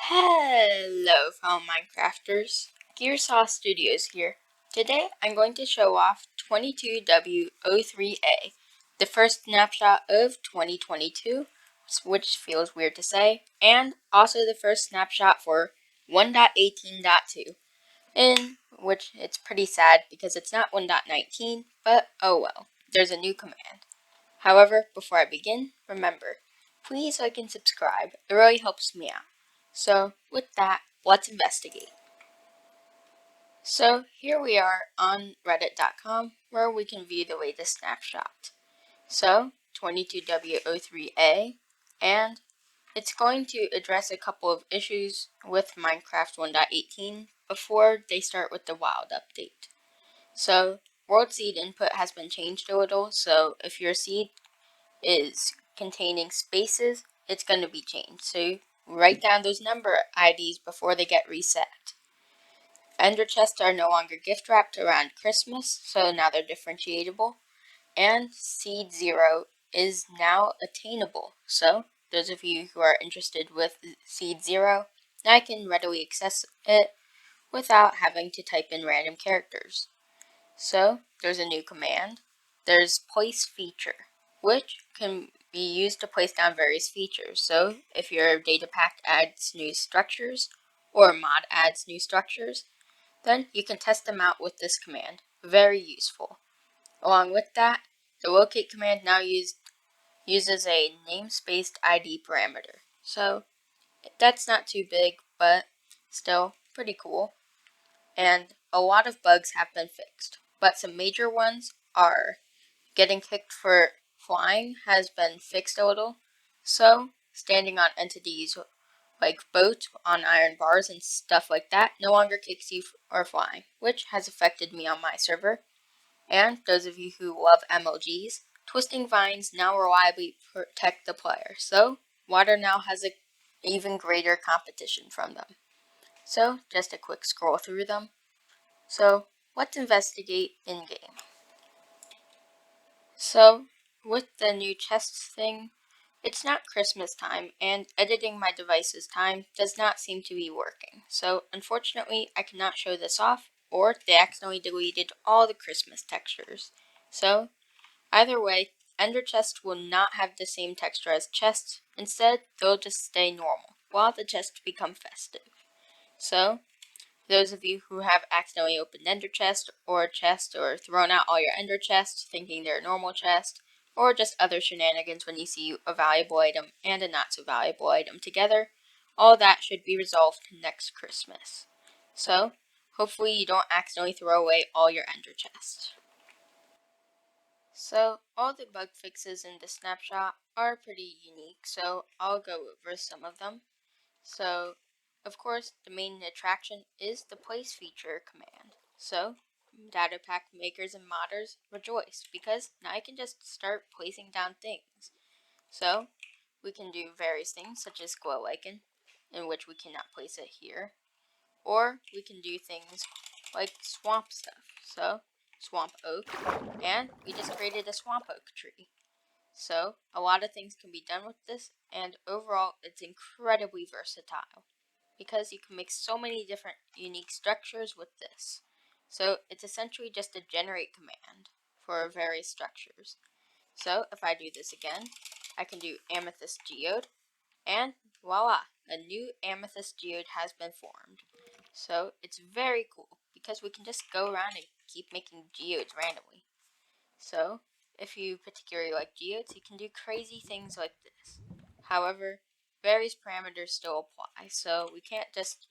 Hello, fellow Minecrafters. Gearsaw Studios here. Today, I'm going to show off 22W03A, the first snapshot of 2022, which feels weird to say, and also the first snapshot for 1.18.2, in which it's pretty sad because it's not 1.19, but oh well, there's a new command. However, before I begin, remember, please like and subscribe. It really helps me out. So, with that, let's investigate. So, here we are on reddit.com where we can view the latest snapshot. So, 22W03A, and it's going to address a couple of issues with Minecraft 1.18 before they start with the wild update. So, world seed input has been changed a little, so if your seed is containing spaces, it's going to be changed. So write down those number IDs before they get reset. Ender chests are no longer gift wrapped around Christmas, so now they're differentiatable. And seed 0 is now attainable. So those of you who are interested with seed 0, now can readily access it without having to type in random characters. So there's a new command. There's place feature, which can be used to place down various features. So if your data pack adds new structures or mod adds new structures, then you can test them out with this command. Very useful. Along with that, the locate command now uses a namespace ID parameter. So that's not too big, but still pretty cool. And a lot of bugs have been fixed, but some major ones are getting kicked for flying has been fixed a little. So standing on entities like boat on iron bars and stuff like that no longer kicks you for flying, which has affected me on my server. And those of you who love MLGs, twisting vines now reliably protect the player, so water now has an even greater competition from them. So just a quick scroll through them. So let's investigate in-game. So with the new chests thing, it's not Christmas time, and editing my device's time does not seem to be working. So unfortunately, I cannot show this off, or they accidentally deleted all the Christmas textures. So either way, ender chests will not have the same texture as chests. Instead, they'll just stay normal, while the chests become festive. So those of you who have accidentally opened ender chest or thrown out all your ender chests thinking they're a normal chest, or just other shenanigans when you see a valuable item and a not so valuable item together, all that should be resolved next Christmas. So, hopefully you don't accidentally throw away all your ender chests. So, all the bug fixes in the snapshot are pretty unique, so I'll go over some of them. So, of course, the main attraction is the place feature command. So, data pack makers and modders rejoice because now I can just start placing down things. So, we can do various things such as glow lichen, in which we cannot place it here, or we can do things like swamp stuff. So, swamp oak, and we just created a swamp oak tree. So, a lot of things can be done with this, and overall, it's incredibly versatile because you can make so many different unique structures with this. So, it's essentially just a generate command for various structures. So, if I do this again, I can do amethyst geode, and voila, a new amethyst geode has been formed. So, it's very cool because we can just go around and keep making geodes randomly. So, if you particularly like geodes, you can do crazy things like this. However, various parameters still apply, so we can't just,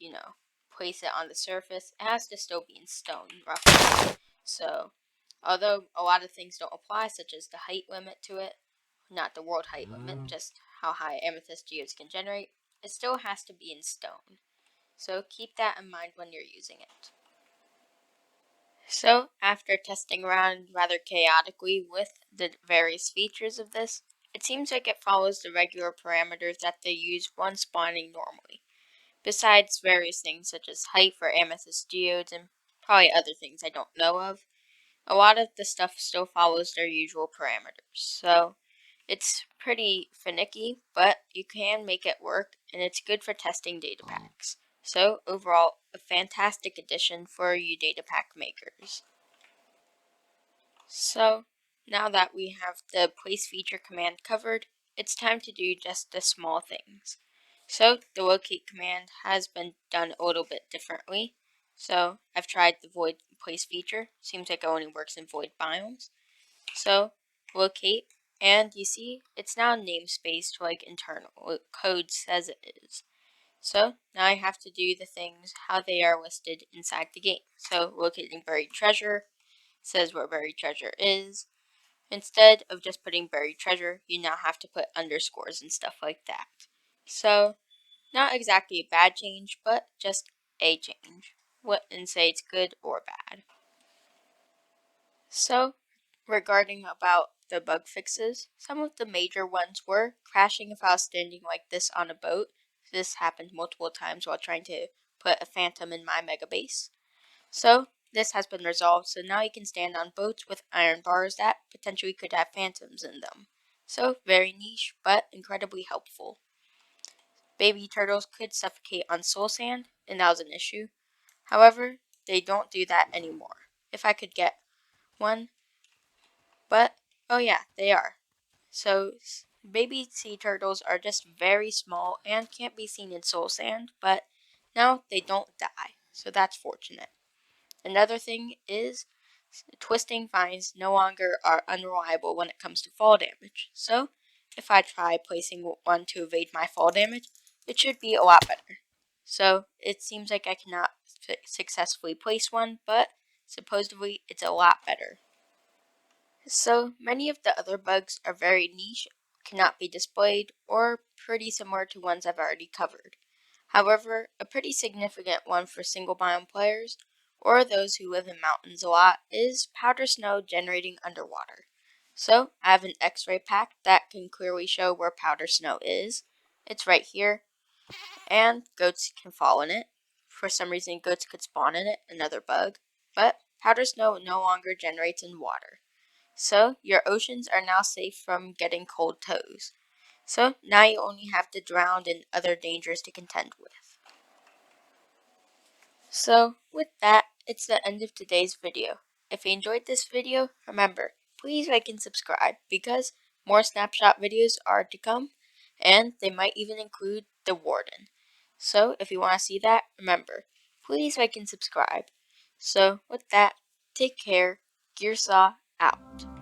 place it on the surface. It has to still be in stone, roughly. So, although a lot of things don't apply, such as the height limit to it, not the world height limit, just how high amethyst geodes can generate, it still has to be in stone. So keep that in mind when you're using it. So, after testing around rather chaotically with the various features of this, it seems like it follows the regular parameters that they use when spawning normally, besides various things such as height for amethyst geodes and probably other things I don't know of. A lot of the stuff still follows their usual parameters, so It's pretty finicky, but you can make it work, and it's good for testing data packs. So overall, a fantastic addition for you data pack makers. So now that we have the place feature command covered, it's time to do just the small things. So the locate command has been done a little bit differently. So I've tried the void place feature. Seems like it only works in void biomes. So locate, and you see it's now namespaced like internal code says it is. So now I have to do the things how they are listed inside the game. So locating buried treasure says where buried treasure is. Instead of just putting buried treasure, you now have to put underscores and stuff like that. So not exactly a bad change, but just a change. Wouldn't say it's good or bad. So regarding about the bug fixes, some of the major ones were crashing if I was standing like this on a boat. This happened multiple times while trying to put a phantom in my mega base. So this has been resolved, so now you can stand on boats with iron bars that potentially could have phantoms in them. So very niche, but incredibly helpful. Baby turtles could suffocate on soul sand, and that was an issue. However, they don't do that anymore. If I could get one, but oh yeah, they are. So baby sea turtles are just very small and can't be seen in soul sand, but now they don't die, so that's fortunate. Another thing is twisting vines no longer are unreliable when it comes to fall damage. So if I try placing one to evade my fall damage, it should be a lot better. So it seems like I cannot successfully place one, but supposedly it's a lot better. So many of the other bugs are very niche, cannot be displayed, or pretty similar to ones I've already covered. However, a pretty significant one for single biome players, or those who live in mountains a lot, is powder snow generating underwater. So I have an X-ray pack that can clearly show where powder snow is. It's right here, and goats can fall in it. For some reason, goats could spawn in it, another bug. But powder snow no longer generates in water. So your oceans are now safe from getting cold toes. So now you only have the drowned and other dangers to contend with. So with that, it's the end of today's video. If you enjoyed this video, remember, please like and subscribe because more Snapshot videos are to come and they might even include the Warden. So if you want to see that, remember, please like and subscribe. So with that, take care, Gearsaw out.